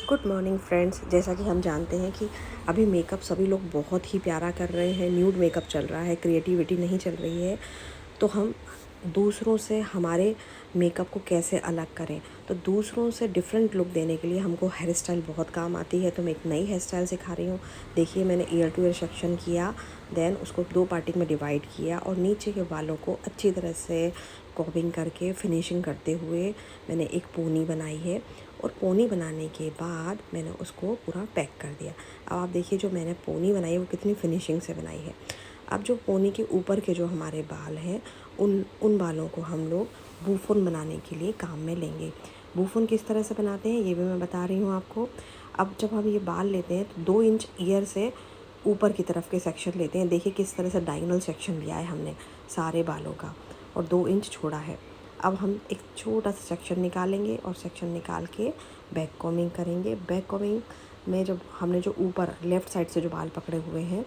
Good morning friends. जैसा कि हम जानते हैं कि अभी मेकअप सभी लोग बहुत ही प्यारा कर रहे हैं, न्यूड मेकअप चल रहा है, क्रिएटिविटी नहीं चल रही है। तो हम दूसरों से हमारे मेकअप को कैसे अलग करें, तो दूसरों से डिफरेंट लुक देने के लिए हमको हेयर स्टाइल बहुत काम आती है। तो मैं एक नई हेयर स्टाइल सिखा रही हूँ। देखिए, मैंने ईयर टू ईयर सेक्शन किया, देन उसको 2 पार्टिंग में डिवाइड किया और नीचे के बालों को अच्छी तरह से कॉबिंग करके फिनिशिंग करते हुए मैंने एक पोनी बनाई है। और पोनी बनाने के बाद मैंने उसको पूरा पैक कर दिया। अब आप देखिए, जो मैंने पोनी बनाई है वो कितनी फिनिशिंग से बनाई है। अब जो पोनी के ऊपर के जो हमारे बाल हैं, उन बालों को हम लोग बूफोन बनाने के लिए काम में लेंगे। बूफोन किस तरह से बनाते हैं ये भी मैं बता रही हूँ आपको। अब जब हम ये बाल लेते हैं तो 2 इंच ईयर से ऊपर की तरफ के सेक्शन लेते हैं। देखिए किस तरह से डायगोनल सेक्शन लिया है हमने सारे बालों का, और 2 इंच छोड़ा है। अब हम एक छोटा सा सेक्शन निकालेंगे और सेक्शन निकाल के बैक कॉमिंग करेंगे। बैक कॉमिंग में जब हमने जो ऊपर लेफ़्ट साइड से जो बाल पकड़े हुए हैं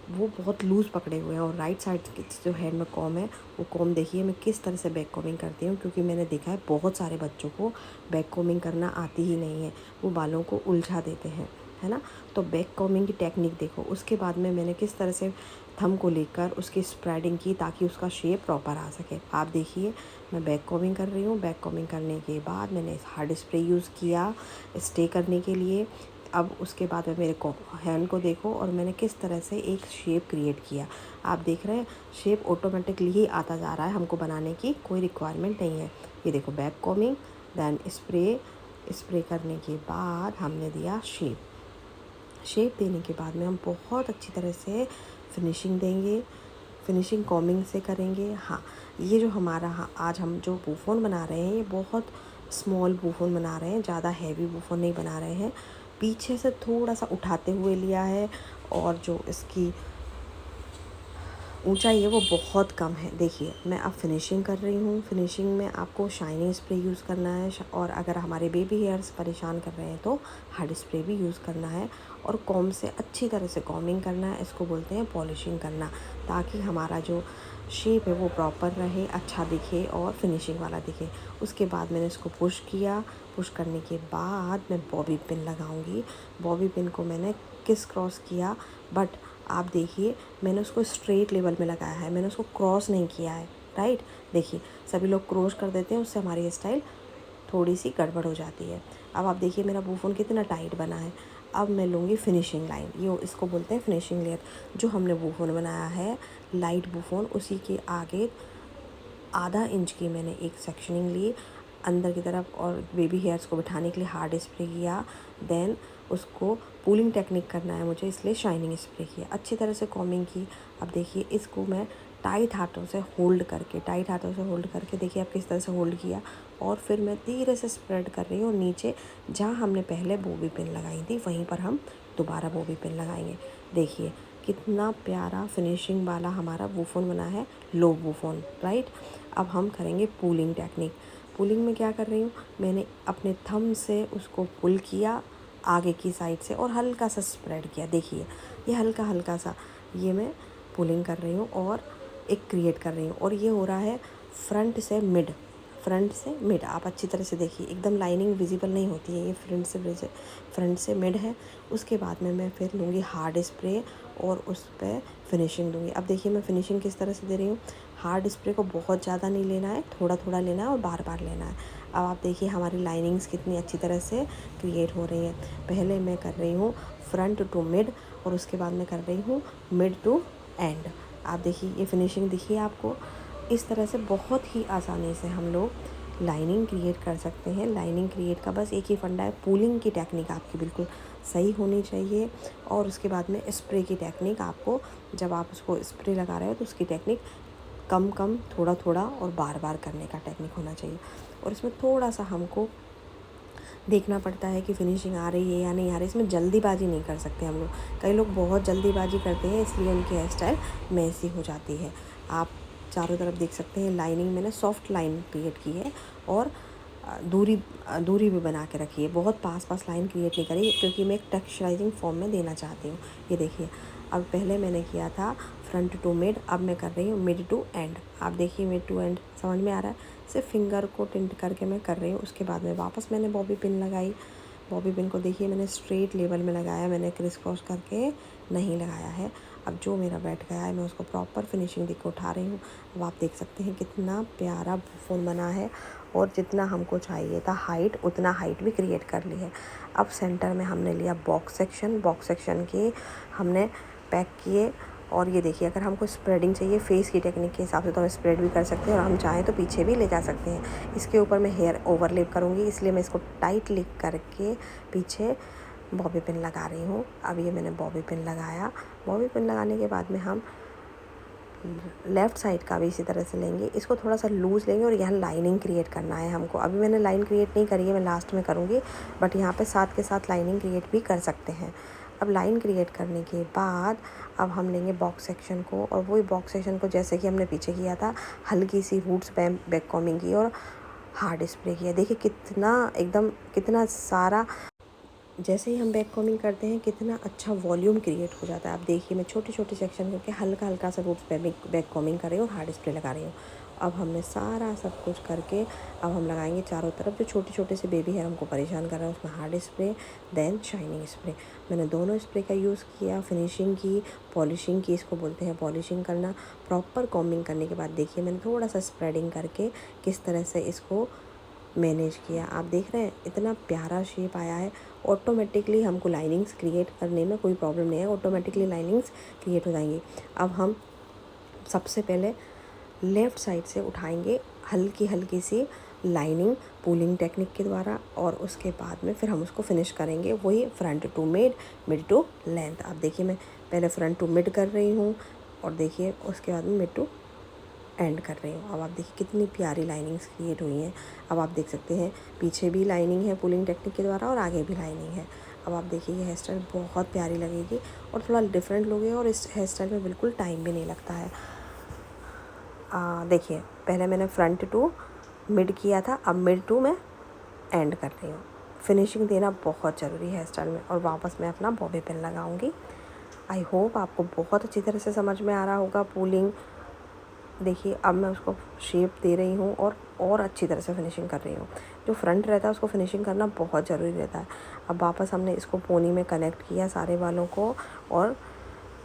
वो बहुत लूज़ पकड़े हुए हैं, और राइट साइड की जो हेड में कॉम है वो कॉम देखिए मैं किस तरह से बैक कॉमिंग करती हूँ, क्योंकि मैंने देखा है बहुत सारे बच्चों को बैक कॉमिंग करना आती ही नहीं है, वो बालों को उलझा देते हैं, है ना। तो बैक कॉमिंग की टेक्निक देखो। उसके बाद में मैंने किस तरह से थंब को लेकर उसकी स्प्रेडिंग की ताकि उसका शेप प्रॉपर आ सके। आप देखिए, मैं बैक कॉमिंग कर रही हूँ। बैक कॉमिंग करने के बाद मैंने हार्ड स्प्रे यूज़ किया स्टे करने के लिए। अब उसके बाद में मेरे को हैंड को देखो, और मैंने किस तरह से एक शेप क्रिएट किया। आप देख रहे हैं, शेप ऑटोमेटिकली ही आता जा रहा है, हमको बनाने की कोई रिक्वायरमेंट नहीं है। ये देखो, बैक कॉमिंग, देन स्प्रे करने के बाद हमने दिया शेप देने के बाद में हम बहुत अच्छी तरह से फिनिशिंग देंगे। फिनिशिंग कॉमिंग से करेंगे। हाँ, ये जो हमारा आज हम जो बूफोन बना रहे हैं, ये बहुत स्मॉल बूफोन बना रहे हैं, ज़्यादा हैवी बूफोन नहीं बना रहे हैं। पीछे से थोड़ा सा उठाते हुए लिया है, और जो इसकी ऊंचाई है वो बहुत कम है। देखिए, मैं अब फिनिशिंग कर रही हूँ। फिनिशिंग में आपको शाइनिंग स्प्रे यूज़ करना है, और अगर हमारे बेबी हेयर्स परेशान कर रहे हैं तो हार्ड स्प्रे भी यूज़ करना है, और कॉम से अच्छी तरह से कॉमिंग करना है। इसको बोलते हैं पॉलिशिंग करना, ताकि हमारा जो शेप है वो प्रॉपर रहे, अच्छा दिखे और फिनिशिंग वाला दिखे। उसके बाद मैंने इसको पुश किया। पुश करने के बाद मैं बॉबी पिन लगाऊंगी। बॉबी पिन को मैंने किस क्रॉस किया, बट आप देखिए मैंने उसको स्ट्रेट लेवल में लगाया है, मैंने उसको क्रॉस नहीं किया है, राइट। देखिए, सभी लोग क्रॉस कर देते हैं, उससे हमारी स्टाइल थोड़ी सी गड़बड़ हो जाती है। अब आप देखिए मेरा बूफोन कितना टाइट बना है। अब मैं लूँगी फिनिशिंग लाइन, ये इसको बोलते हैं फिनिशिंग लेयर। जो हमने बूफोन बनाया है लाइट बूफोन, उसी के आगे आधा इंच की मैंने एक सेक्शनिंग ली अंदर की तरफ, और बेबी हेयर्स को बिठाने के लिए हार्ड स्प्रे किया। देन उसको पूलिंग टेक्निक करना है मुझे, इसलिए शाइनिंग स्प्रे किया। अच्छी तरह से कॉमिंग की। अब देखिए, इसको मैं टाइट हाथों से होल्ड करके देखिए आप किस तरह से होल्ड किया, और फिर मैं धीरे से स्प्रेड कर रही हूँ नीचे। जहाँ हमने पहले बॉबी पिन लगाई थी वहीं पर हम दोबारा बॉबी पिन लगाएंगे। देखिए कितना प्यारा फिनिशिंग वाला हमारा बूफोन बना है, लो बूफोन, राइट। अब हम करेंगे पुलिंग टेक्निक। पुलिंग में क्या कर रही हूँ, मैंने अपने थंब से उसको पुल किया आगे की साइड से, और हल्का सा स्प्रेड किया। देखिए, ये हल्का सा ये मैं पुलिंग कर रही हूँ और एक क्रिएट कर रही हूँ, और ये हो रहा है फ्रंट से मिड। आप अच्छी तरह से देखिए, एकदम लाइनिंग विजिबल नहीं होती है, ये फ्रंट से मिड है। उसके बाद में मैं फिर लूँगी हार्ड स्प्रे और उस पर फिनिशिंग दूँगी। अब देखिए मैं फिनिशिंग किस तरह से दे रही हूँ। हार्ड स्प्रे को बहुत ज़्यादा नहीं लेना है, थोड़ा थोड़ा लेना है और बार बार लेना है। अब आप देखिए हमारी लाइनिंग्स कितनी अच्छी तरह से क्रिएट हो रही हैं। पहले मैं कर रही हूँ फ्रंट टू मिड, और उसके बाद मैं कर रही हूँ मिड टू एंड। आप देखिए ये फिनिशिंग दिखिए आपको। इस तरह से बहुत ही आसानी से हम लोग लाइनिंग क्रिएट कर सकते हैं। लाइनिंग क्रिएट का बस एक ही फंडा है, पूलिंग की टेक्निक आपकी बिल्कुल सही होनी चाहिए, और उसके बाद में स्प्रे की टेक्निक आपको, जब आप उसको स्प्रे लगा रहे हो तो उसकी टेक्निक कम कम थोड़ा थोड़ा और बार बार करने का टेक्निक होना चाहिए। और इसमें थोड़ा सा हमको देखना पड़ता है कि फिनिशिंग आ रही है या नहीं आ रही। इसमें जल्दीबाजी नहीं कर सकते हम लोग। कई लोग बहुत जल्दीबाजी करते हैं, इसलिए उनकी हेयर स्टाइल मैसी हो जाती है। आप चारों तरफ देख सकते हैं लाइनिंग मैंने सॉफ्ट लाइन क्रिएट की है, और दूरी भी बना के रखी है। बहुत पास लाइन क्रिएट नहीं करी, क्योंकि मैं एक टेक्सचराइजिंग फॉर्म में देना चाहती हूँ। ये देखिए, अब पहले मैंने किया था फ्रंट टू मिड, अब मैं कर रही हूँ मिड टू एंड। आप देखिए मिड टू एंड समझ में आ रहा है। सिर्फ फिंगर को टिंट करके मैं कर रही हूँ। उसके बाद में वापस मैंने बॉबी पिन लगाई। बॉबी पिन को देखिए मैंने स्ट्रेट लेवल में लगाया, मैंने क्रिस क्रॉस करके नहीं लगाया है। अब जो मेरा बैठ गया है मैं उसको प्रॉपर फिनिशिंग देके उठा रही हूँ। अब आप देख सकते हैं कितना प्यारा फ़ोन बना है और जितना हमको चाहिए था हाइट उतना हाइट भी क्रिएट कर ली है। अब सेंटर में हमने लिया बॉक्स सेक्शन के हमने पैक किए। और ये देखिए अगर हमको स्प्रेडिंग चाहिए फेस की टेक्निक के हिसाब से तो हम स्प्रेड भी कर सकते हैं और हम चाहें तो पीछे भी ले जा सकते हैं। इसके ऊपर मैं हेयर ओवरलेप करूँगी, इसलिए मैं इसको टाइटली करके पीछे बॉबी पिन लगा रही हूँ। अब ये मैंने बॉबी पिन लगाया। बॉबी पिन लगाने के बाद में हम लेफ़्ट साइड का भी इसी तरह से लेंगे, इसको थोड़ा सा लूज़ लेंगे और यहाँ लाइनिंग क्रिएट करना है हमको। अभी मैंने लाइन क्रिएट नहीं करी है, मैं लास्ट में करूँगी, बट यहाँ पे साथ के साथ लाइनिंग क्रिएट भी कर सकते हैं। अब लाइन क्रिएट करने के बाद अब हम लेंगे बॉक्स सेक्शन को, और वही बॉक्स सेक्शन को जैसे कि हमने पीछे किया था हल्की सी रूट्स बैक कॉमिंग की और हार्ड स्प्रे किया। देखिए कितना सारा जैसे ही हम बैक कॉमिंग करते हैं कितना अच्छा वॉल्यूम क्रिएट हो जाता है। आप देखिए मैं छोटे छोटे सेक्शन करके हल्का हल्का सा रूट्स पे बैक कॉमिंग कर रही हूँ और हार्ड स्प्रे लगा रही हूँ। अब हमने सारा सब कुछ करके अब हम लगाएंगे चारों तरफ। जो छोटे छोटे से बेबी हेयर हमको परेशान कर रहा है उसमें hard spray then shining spray, मैंने दोनों स्प्रे का यूज़ किया। फिनिशिंग की, पॉलिशिंग की, इसको बोलते हैं पॉलिशिंग करना। प्रॉपर कॉमिंग करने के बाद देखिए मैंने थोड़ा सा स्प्रेडिंग करके किस तरह से इसको मैनेज किया। आप देख रहे हैं इतना प्यारा शेप आया है। ऑटोमेटिकली हमको लाइनिंग्स क्रिएट करने में कोई प्रॉब्लम नहीं है, ऑटोमेटिकली लाइनिंग्स क्रिएट हो जाएंगी। अब हम सबसे पहले लेफ़्ट साइड से उठाएंगे हल्की हल्की सी लाइनिंग पुलिंग टेक्निक के द्वारा, और उसके बाद में फिर हम उसको फिनिश करेंगे वही front to mid, mid to length. आप देखिए मैं पहले फ्रंट टू मिड कर रही हूँ और देखिए उसके बाद में मिड टू एंड कर रही हूँ। अब आप देखिए कितनी प्यारी लाइनिंग्स क्रिएट हुई हैं। अब आप देख सकते हैं पीछे भी लाइनिंग है पुलिंग टेक्निक के द्वारा और आगे भी लाइनिंग है। अब आप देखिए ये हेयर स्टाइल बहुत प्यारी लगेगी और थोड़ा डिफरेंट लुक है और इस हेयर स्टाइल में बिल्कुल टाइम भी नहीं लगता है। देखिए पहले मैंने फ्रंट टू मिड किया था, अब मिड टू मैं एंड कर रही हूँ। फिनिशिंग देना बहुत ज़रूरी है हेयर स्टाइल में। और वापस मैं अपना बॉबी पिन लगाऊंगी। आई होप आपको बहुत अच्छी तरह से समझ में आ रहा होगा पुलिंग। देखिए अब मैं उसको शेप दे रही हूँ और अच्छी तरह से फिनिशिंग कर रही हूँ। जो फ्रंट रहता है उसको फिनिशिंग करना बहुत ज़रूरी रहता है। अब वापस हमने इसको पोनी में कनेक्ट किया सारे बालों को, और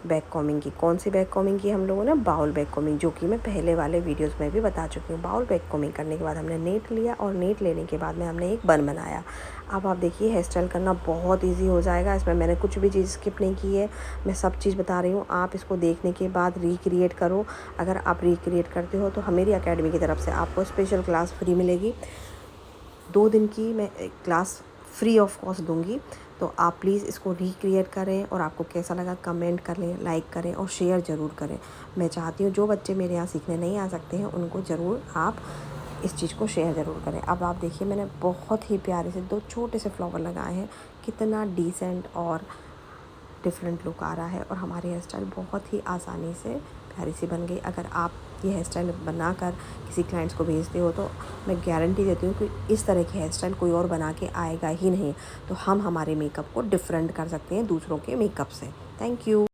बैक कॉमिंग की। कौन सी बैक कॉमिंग की हम लोगों ने? बाउल बैक कॉमिंग, जो कि मैं पहले वाले वीडियोस में भी बता चुकी हूँ। बाउल बैक कॉमिंग करने के बाद हमने नेट लिया और नेट लेने के बाद में हमने एक बन बनाया। अब आप देखिए हेयर स्टाइल करना बहुत इजी हो जाएगा। इसमें मैंने कुछ भी चीज़ स्किप नहीं की है, मैं सब चीज़ बता रही हूँ। आप इसको देखने के बाद रिक्रिएट करो। अगर आप रिक्रिएट करते हो तो मेरी अकेडमी की तरफ से आपको स्पेशल क्लास फ्री मिलेगी। 2 दिन की मैं क्लास फ्री ऑफ कॉस्ट दूंगी, तो आप प्लीज़ इसको रिक्रिएट करें और आपको कैसा लगा कमेंट करें, लाइक करें और शेयर ज़रूर करें। मैं चाहती हूँ जो बच्चे मेरे यहाँ सीखने नहीं आ सकते हैं उनको ज़रूर आप इस चीज़ को शेयर ज़रूर करें। अब आप देखिए मैंने बहुत ही प्यारे से 2 छोटे से फ्लावर लगाए हैं, कितना डिसेंट और डिफरेंट लुक आ रहा है और हमारी हेयर स्टाइल बहुत ही आसानी से प्यारी सी बन गई। अगर आप ये हेयर स्टाइल बनाकर किसी क्लाइंट्स को भेजते हो तो मैं गारंटी देती हूँ कि इस तरह की हेयर स्टाइल कोई और बना के आएगा ही नहीं। तो हम हमारे मेकअप को डिफरेंट कर सकते हैं दूसरों के मेकअप से। Thank you.